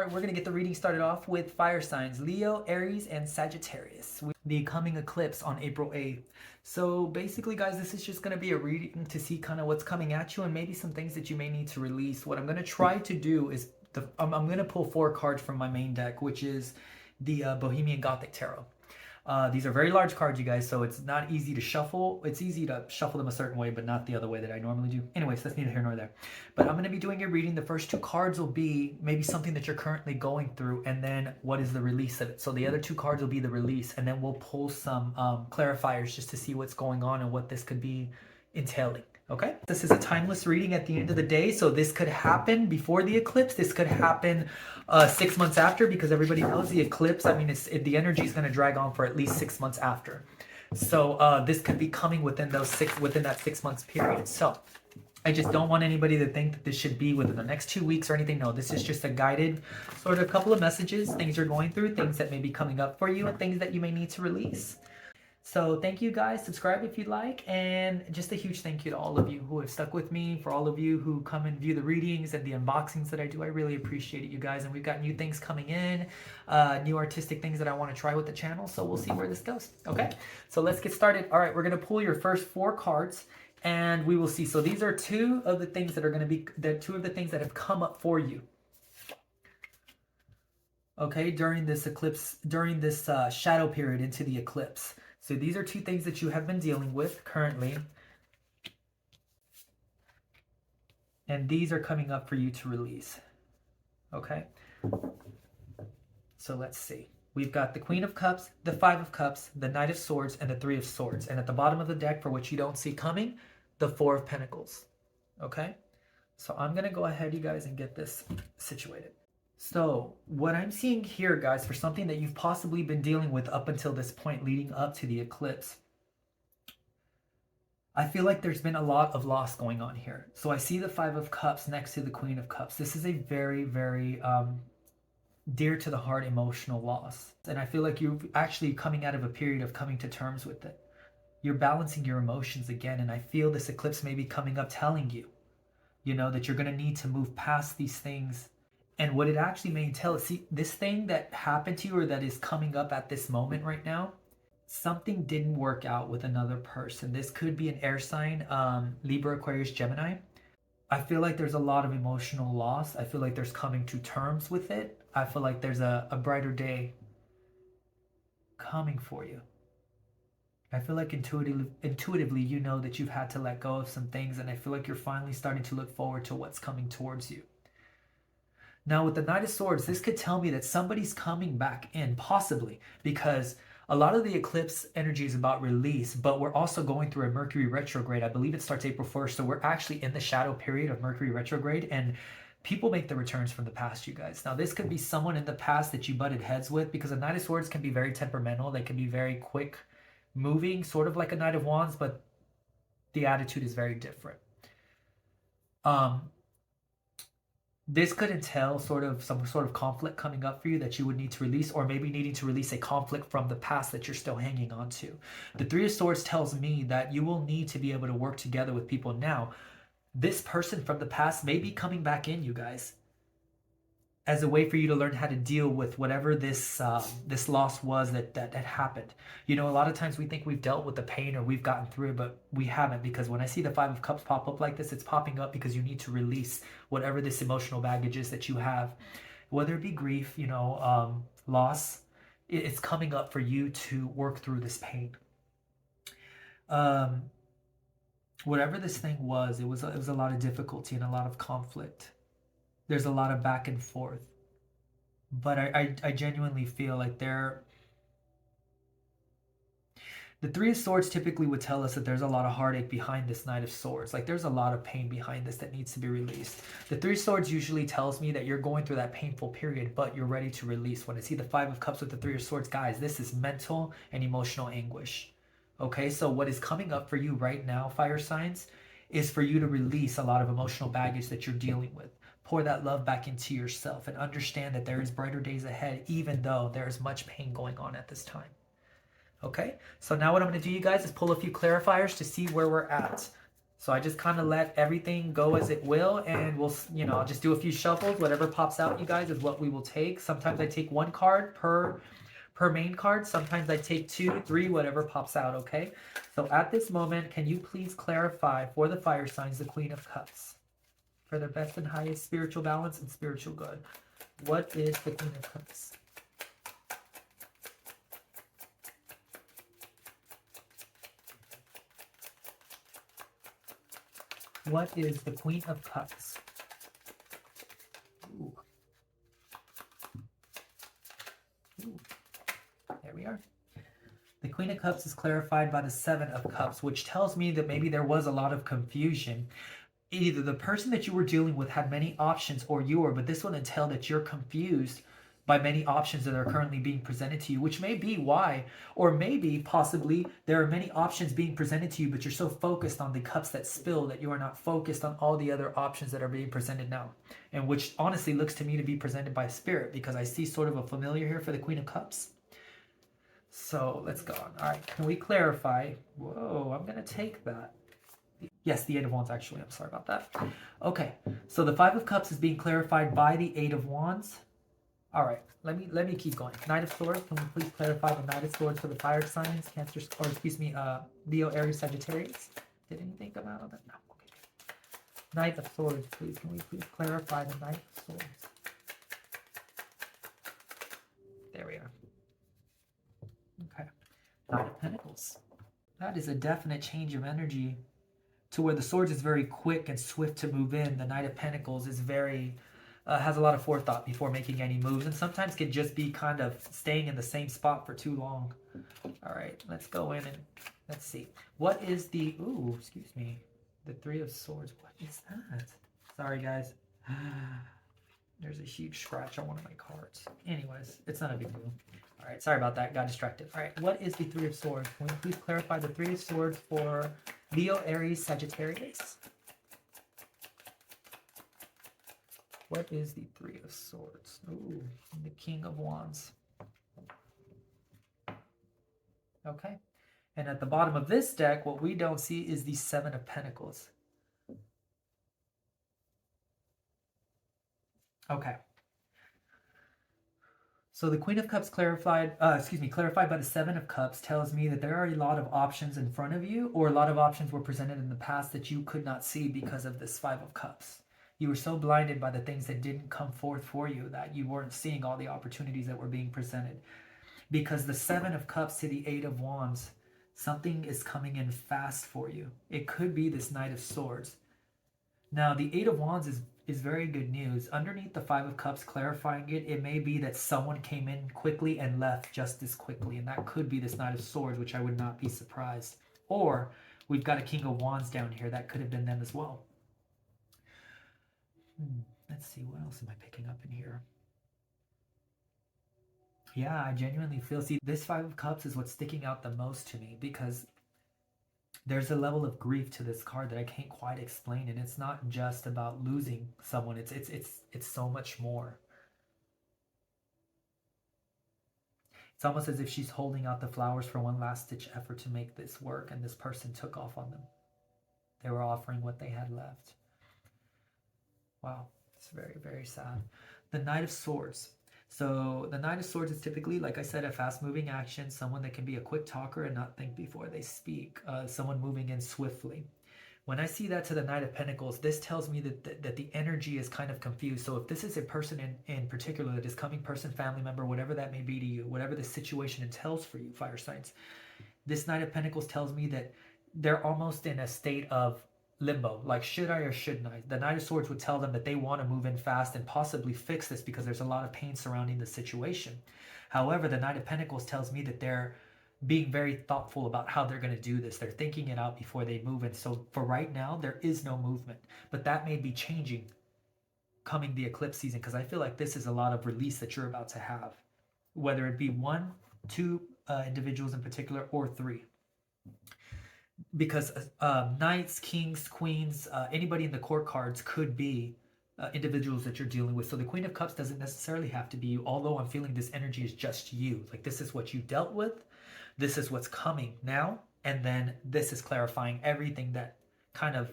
we're going to get the reading started off with fire signs, Leo, Aries, and Sagittarius. The coming eclipse on April 8th. So basically, guys, this is just going to be a reading to see kind of what's coming at you and maybe some things that you may need to release. What I'm going to try to do is, I'm going to pull 4 cards from my main deck, which is the Bohemian Gothic Tarot. These are very large cards, you guys, so it's not easy to shuffle. It's easy to shuffle them a certain way, but not the other way that I normally do. Anyways, that's neither here nor there. But I'm going to be doing a reading. The first 2 cards will be maybe something that you're currently going through, and then what is the release of it. So the other 2 cards will be the release, and then we'll pull some clarifiers just to see what's going on and what this could be entailing. Okay, this is a timeless reading at the end of the day, so this could happen before the eclipse. This could happen 6 months after, because everybody knows the eclipse, I mean, the energy is going to drag on for at least 6 months after. So this could be coming within that 6 months period. So I just don't want anybody to think that this should be within the next 2 weeks or anything. No, this is just a guided sort of couple of messages, things you're going through, things that may be coming up for you, and things that you may need to release. So thank you guys. Subscribe if you'd like, and just a huge thank you to all of you who have stuck with me, for all of you who come and view the readings and the unboxings that I do. I really appreciate it, you guys, and we've got new things coming in, new artistic things that I want to try with the channel, so we'll see where this goes. Okay, so let's get started. All right, we're going to pull your first 4 cards, and we will see. So these are 2 of the things that are going to be, 2 of the things that have come up for you, okay, during this eclipse, during this shadow period into the eclipse. So these are 2 things that you have been dealing with currently. And these are coming up for you to release. Okay? So let's see. We've got the Queen of Cups, the 5 of Cups, the Knight of Swords, and the 3 of Swords. And at the bottom of the deck, for which you don't see coming, the 4 of Pentacles. Okay? So I'm going to go ahead, you guys, and get this situated. So what I'm seeing here, guys, for something that you've possibly been dealing with up until this point leading up to the eclipse, I feel like there's been a lot of loss going on here. So I see the 5 of Cups next to the Queen of Cups. This is a very, very dear to the heart emotional loss. And I feel like you're actually coming out of a period of coming to terms with it. You're balancing your emotions again. And I feel this eclipse may be coming up telling you, you know, that you're going to need to move past these things. And what it actually may entail is, see, this thing that happened to you or that is coming up at this moment right now, something didn't work out with another person. This could be an air sign, Libra, Aquarius, Gemini. I feel like there's a lot of emotional loss. I feel like there's coming to terms with it. I feel like there's a brighter day coming for you. I feel like intuitively you know that you've had to let go of some things, and I feel like you're finally starting to look forward to what's coming towards you. Now, with the Knight of Swords, this could tell me that somebody's coming back in, possibly, because a lot of the eclipse energy is about release, but we're also going through a Mercury retrograde. I believe it starts April 1st, so we're actually in the shadow period of Mercury retrograde, and people make the returns from the past, you guys. Now, this could be someone in the past that you butted heads with, because a Knight of Swords can be very temperamental. They can be very quick moving, sort of like a Knight of Wands, but the attitude is very different. This could entail some sort of conflict coming up for you that you would need to release, or maybe needing to release a conflict from the past that you're still hanging on to. The 3 of Swords tells me that you will need to be able to work together with people. Now, this person from the past may be coming back in, you guys, as a way for you to learn how to deal with whatever this this loss was that happened. You know, a lot of times we think we've dealt with the pain or we've gotten through it, but we haven't, because when I see the 5 of Cups pop up like this, it's popping up because you need to release whatever this emotional baggage is that you have, whether it be grief, you know, loss. It's coming up for you to work through this pain. Whatever this thing was, it was a lot of difficulty and a lot of conflict. There's a lot of back and forth, but I genuinely feel like the 3 of Swords typically would tell us that there's a lot of heartache behind this Knight of Swords. Like, there's a lot of pain behind this that needs to be released. The 3 of Swords usually tells me that you're going through that painful period, but you're ready to release. When I see the 5 of Cups with the 3 of Swords, guys, this is mental and emotional anguish. Okay, so what is coming up for you right now, fire signs, is for you to release a lot of emotional baggage that you're dealing with. Pour that love back into yourself and understand that there is brighter days ahead, even though there is much pain going on at this time. Okay, so now what I'm going to do, you guys, is pull a few clarifiers to see where we're at. So I just kind of let everything go as it will, and we'll, you know, I'll just do a few shuffles. Whatever pops out, you guys, is what we will take. Sometimes I take one card per main card. Sometimes I take 2, 3, whatever pops out, okay? So at this moment, can you please clarify for the fire signs, the Queen of Cups, for their best and highest spiritual balance and spiritual good? What is the Queen of Cups? What is the Queen of Cups? Ooh. Ooh. There we are. The Queen of Cups is clarified by the Seven of Cups, which tells me that maybe there was a lot of confusion. Either the person that you were dealing with had many options, or you were, but this will entail that you're confused by many options that are currently being presented to you, which may be why, or maybe possibly there are many options being presented to you, but you're so focused on the cups that spill that you are not focused on all the other options that are being presented now, and which honestly looks to me to be presented by Spirit, because I see sort of a familiar here for the Queen of Cups. So let's go on. All right, can we clarify? Whoa, I'm going to take that. Yes, the Eight of Wands, actually. I'm sorry about that. Okay, so the Five of Cups is being clarified by the Eight of Wands. All right, let me keep going. Knight of Swords, can we please clarify the Knight of Swords for the fire signs, Cancer, or excuse me, Leo, Aries, Sagittarius? Did anything come out of that? No. Okay. Knight of Swords, please. Can we please clarify the Knight of Swords? There we are. Okay. Knight of Pentacles. That is a definite change of energy. To where the Swords is very quick and swift to move in, the Knight of Pentacles is very, has a lot of forethought before making any moves, and sometimes can just be kind of staying in the same spot for too long. All right, let's go in and let's see. What is the, ooh, excuse me, the Three of Swords. What is that? Sorry, guys. There's a huge scratch on one of my cards. Anyways, it's not a big deal. All right, sorry about that. Got distracted. All right, what is the Three of Swords? Can we please clarify the Three of Swords for Leo, Aries, Sagittarius? What is the Three of Swords? Ooh, the King of Wands. Okay. And at the bottom of this deck, what we don't see is the Seven of Pentacles. Okay. So the Queen of Cups clarified by the Seven of Cups tells me that there are a lot of options in front of you, or a lot of options were presented in the past that you could not see because of this Five of Cups. You were so blinded by the things that didn't come forth for you that you weren't seeing all the opportunities that were being presented. Because the Seven of Cups to the Eight of Wands, something is coming in fast for you. It could be this Knight of Swords. Now, the Eight of Wands is very good news. Underneath the Five of Cups clarifying it, it may be that someone came in quickly and left just as quickly, and that could be this Knight of Swords, which I would not be surprised. Or we've got a King of Wands down here. That could have been them as well. Let's see, what else am I picking up in here? Yeah, I genuinely feel, see, this Five of Cups is what's sticking out the most to me, because there's a level of grief to this card that I can't quite explain, and it's not just about losing someone. It's so much more. It's almost as if she's holding out the flowers for one last ditch effort to make this work, and this person took off on them. They were offering what they had left. Wow, it's very, very sad. The Knight of Swords. So the Knight of Swords is typically, like I said, a fast-moving action, someone that can be a quick talker and not think before they speak, someone moving in swiftly. When I see that to the Knight of Pentacles, this tells me that the energy is kind of confused. So if this is a person in particular, that is coming person, family member, whatever that may be to you, whatever the situation entails for you, fire signs, this Knight of Pentacles tells me that they're almost in a state of limbo, like should I or shouldn't I? The Knight of Swords would tell them that they want to move in fast and possibly fix this because there's a lot of pain surrounding the situation. However, the Knight of Pentacles tells me that they're being very thoughtful about how they're going to do this. They're thinking it out before they move. And so for right now, there is no movement, but that may be changing coming the eclipse season, because I feel like this is a lot of release that you're about to have, whether it be 1, 2 individuals in particular, or 3. Because knights, kings, queens, anybody in the court cards could be individuals that you're dealing with. So the Queen of Cups doesn't necessarily have to be you, although I'm feeling this energy is just you. Like this is what you dealt with, this is what's coming now, and then this is clarifying everything that kind of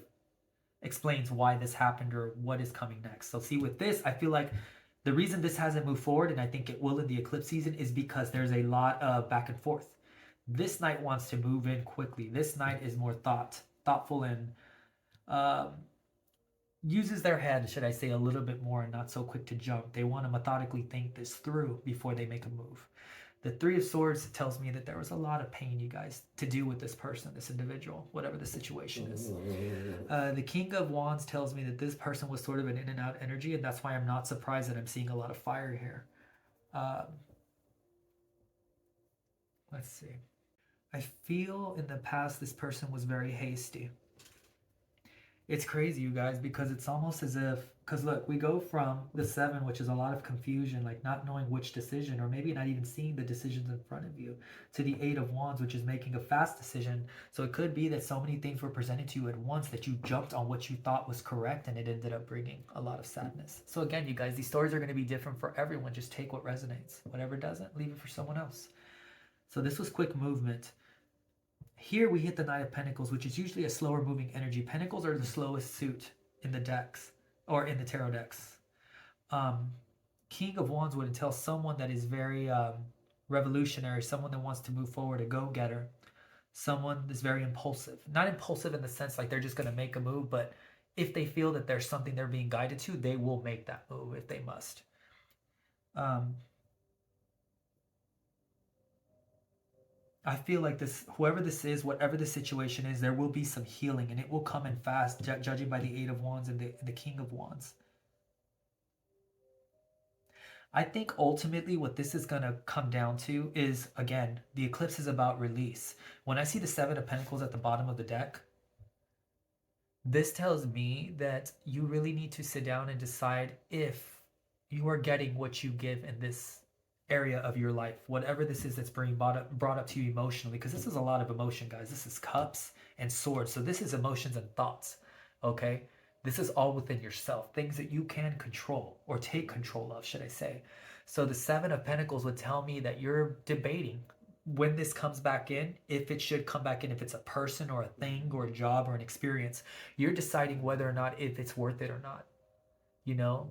explains why this happened or what is coming next. So see, with this, I feel like the reason this hasn't moved forward, and I think it will in the eclipse season, is because there's a lot of back and forth. This knight wants to move in quickly. This knight is more thoughtful and um, uses their head, should I say, a little bit more and not so quick to jump. They want to methodically think this through before they make a move. The Three of Swords tells me that there was a lot of pain, you guys, to do with this person, this individual, whatever the situation is. The King of Wands tells me that this person was sort of an in and out energy, and that's why I'm not surprised that I'm seeing a lot of fire here. Let's see. I feel in the past this person was very hasty. It's crazy, you guys, because it's almost as if, because look, we go from the 7, which is a lot of confusion, like not knowing which decision, or maybe not even seeing the decisions in front of you, to the 8 of Wands, which is making a fast decision. So it could be that so many things were presented to you at once that you jumped on what you thought was correct, and it ended up bringing a lot of sadness. So again, you guys, these stories are going to be different for everyone. Just take what resonates. Whatever doesn't, leave it for someone else. So this was quick movement. Here we hit the Knight of Pentacles, which is usually a slower moving energy. Pentacles are the slowest suit in the decks, or in the tarot decks. King of Wands would entail someone that is very revolutionary, someone that wants to move forward, a go-getter, someone that's very impulsive. Not impulsive in the sense like they're just going to make a move, but if they feel that there's something they're being guided to, they will make that move if they must. I feel like this, whoever this is, whatever the situation is, there will be some healing, and it will come in fast, judging by the 8 of Wands and the King of Wands. I think ultimately what this is going to come down to is, again, the eclipse is about release. When I see the 7 of Pentacles at the bottom of the deck, this tells me that you really need to sit down and decide if you are getting what you give in this area of your life, whatever this is that's being brought up to you emotionally, because this is a lot of emotion, guys. This is cups and swords, so this is emotions and thoughts. Okay, this is all within yourself, things that you can control or take control of, should I say. So the 7 of Pentacles would tell me that you're debating when this comes back in, if it should come back in, if it's a person or a thing or a job or an experience. You're deciding whether or not if it's worth it or not. You know,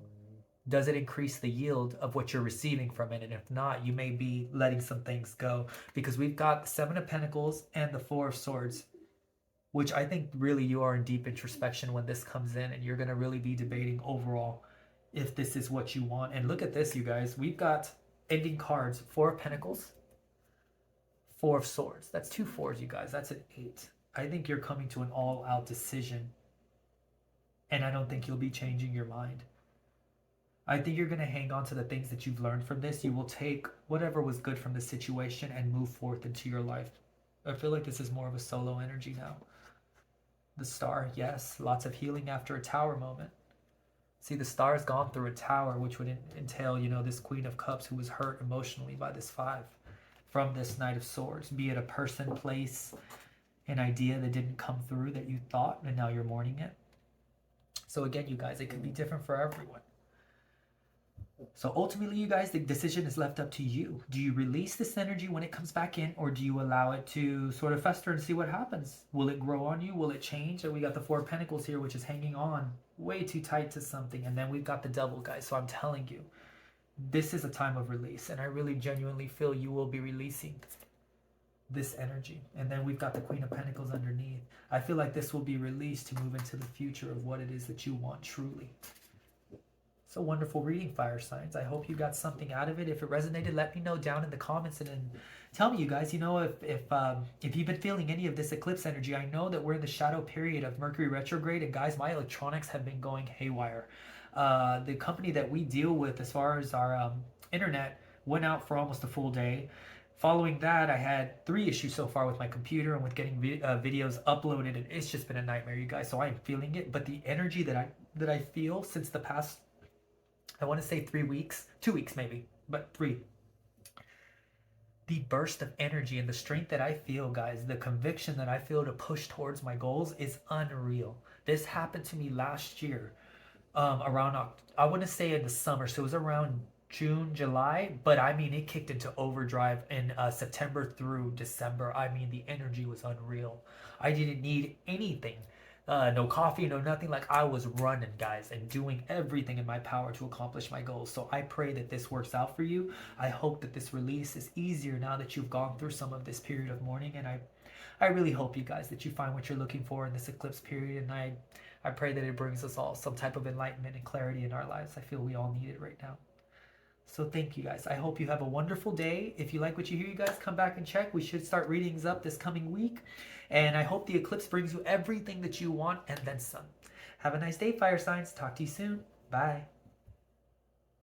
does it increase the yield of what you're receiving from it? And if not, you may be letting some things go, because we've got the 7 of Pentacles and the 4 of Swords, which I think really you are in deep introspection when this comes in, and you're going to really be debating overall if this is what you want. And look at this, you guys. We've got ending cards, 4 of Pentacles, 4 of Swords. That's 2 4s, you guys. That's an 8. I think you're coming to an all-out decision, and I don't think you'll be changing your mind. I think you're going to hang on to the things that you've learned from this. You will take whatever was good from this situation and move forth into your life. I feel like this is more of a solo energy now. The Star, yes, lots of healing after a Tower moment. See, the Star's gone through a Tower, which would entail, you know, this Queen of Cups who was hurt emotionally by this 5 from this Knight of Swords, be it a person, place, an idea that didn't come through that you thought, and now you're mourning it. So again, you guys, it can be different for everyone. So ultimately, you guys, the decision is left up to you. Do you release this energy when it comes back in, or do you allow it to sort of fester and see what happens? Will it grow on you? Will it change? And we got the 4 of Pentacles here, which is hanging on way too tight to something. And then we've got the Devil, guys. So I'm telling you, this is a time of release. And I really genuinely feel you will be releasing this energy. And then we've got the Queen of Pentacles underneath. I feel like this will be released to move into the future of what it is that you want truly. So wonderful reading, fire signs. I hope you got something out of it. If it resonated, let me know down in the comments, and then tell me, you guys, you know, if you've been feeling any of this eclipse energy. I know that we're in the shadow period of Mercury retrograde, and guys, my electronics have been going haywire. The company that we deal with as far as our internet went out for almost a full day. Following that, I had 3 issues so far with my computer and with getting videos uploaded, and it's just been a nightmare, you guys. So I'm feeling it, but the energy that I feel since the past, I want to say 3 weeks, 2 weeks maybe, but 3. The burst of energy and the strength that I feel, guys, the conviction that I feel to push towards my goals is unreal. This happened to me last year, around, I want to say in the summer, so it was around June, July, but I mean, it kicked into overdrive in September through December. I mean, the energy was unreal. I didn't need anything no coffee, no nothing. Like I was running, guys, and doing everything in my power to accomplish my goals. So I pray that this works out for you. I hope that this release is easier now that you've gone through some of this period of mourning. And I really hope, you guys, that you find what you're looking for in this eclipse period. And I pray that it brings us all some type of enlightenment and clarity in our lives. I feel we all need it right now. So thank you, guys. I hope you have a wonderful day. If you like what you hear, you guys, come back and check. We should start readings up this coming week. And I hope the eclipse brings you everything that you want and then some. Have a nice day, fire signs. Talk to you soon. Bye.